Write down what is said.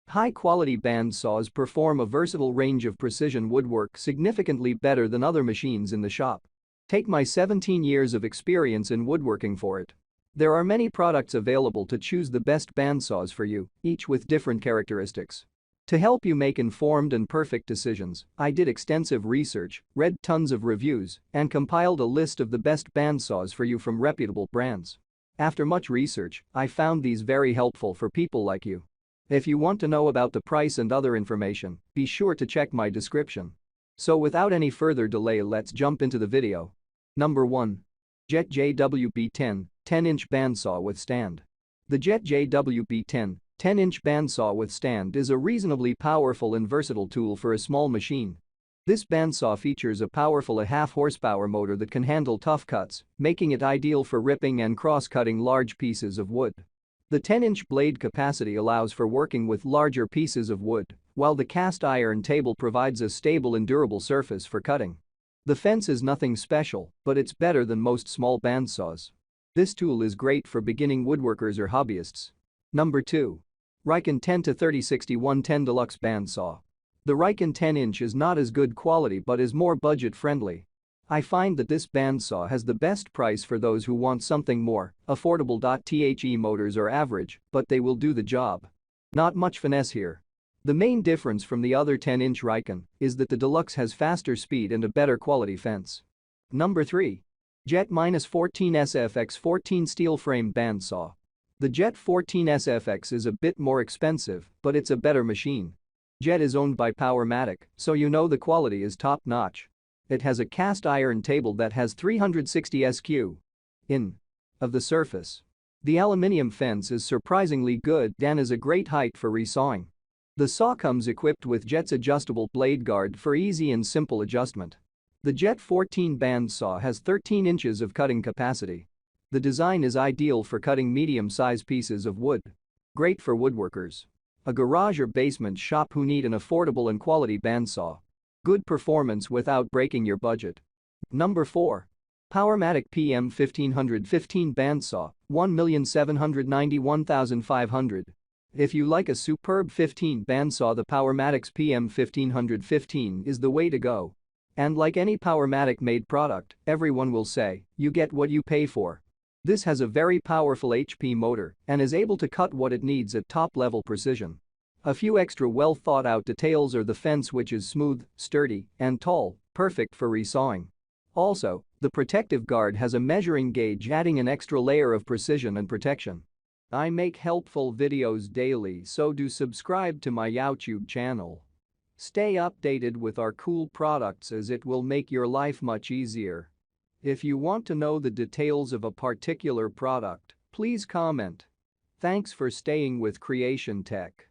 High-quality bandsaws perform a versatile range of precision woodwork significantly better than other machines in the shop. Take my 17 years of experience in woodworking for it. There are many products available to choose the best bandsaws for you, each with different characteristics. To help you make informed and perfect decisions, I did extensive research, read tons of reviews, and compiled a list of the best bandsaws for you from reputable brands. After much research, I found these very helpful for people like you. If you want to know about the price and other information, be sure to check my description. So without any further delay, let's jump into the video. Number 1. Jet JWB10 10-inch bandsaw with stand. The Jet JWB10 10-inch bandsaw with stand is a reasonably powerful and versatile tool for a small machine. This bandsaw features a powerful 0.5 horsepower motor that can handle tough cuts, making it ideal for ripping and cross-cutting large pieces of wood. The 10-inch blade capacity allows for working with larger pieces of wood, while the cast iron table provides a stable and durable surface for cutting. The fence is nothing special, but it's better than most small bandsaws. This tool is great for beginning woodworkers or hobbyists. Number 2. Rikon 10-30-60-110 Deluxe Bandsaw. The Rikon 10-inch is not as good quality but is more budget-friendly. I find that this bandsaw has the best price for those who want something more affordable. The motors are average, but they will do the job. Not much finesse here. The main difference from the other 10-inch Rikon is that the Deluxe has faster speed and a better quality fence. Number 3. Jet -14 SFX 14 Steel Frame Bandsaw. The Jet 14 SFX is a bit more expensive, but it's a better machine. Jet is owned by Powermatic, so you know the quality is top-notch. It has a cast iron table that has 360 sq of the surface. The aluminium fence is surprisingly good and is a great height for resawing. The saw comes equipped with Jet's adjustable blade guard for easy and simple adjustment. The Jet 14 bandsaw has 13 inches of cutting capacity. The design is ideal for cutting medium-sized pieces of wood. Great for woodworkers, a garage or basement shop who need an affordable and quality bandsaw. Good performance without breaking your budget. Number 4. Powermatic PM 1515 Bandsaw, 1,791,500. If you like a superb 15 bandsaw, the Powermatic's PM 1515 is the way to go. And like any Powermatic made product, everyone will say, you get what you pay for. This has a very powerful HP motor and is able to cut what it needs at top-level precision. A few extra well-thought-out details are the fence, which is smooth, sturdy, and tall, perfect for resawing. Also, the protective guard has a measuring gauge, adding an extra layer of precision and protection. I make helpful videos daily, so do subscribe to my YouTube channel. Stay updated with our cool products, as it will make your life much easier. If you want to know the details of a particular product, please comment. Thanks for staying with Creation Tech.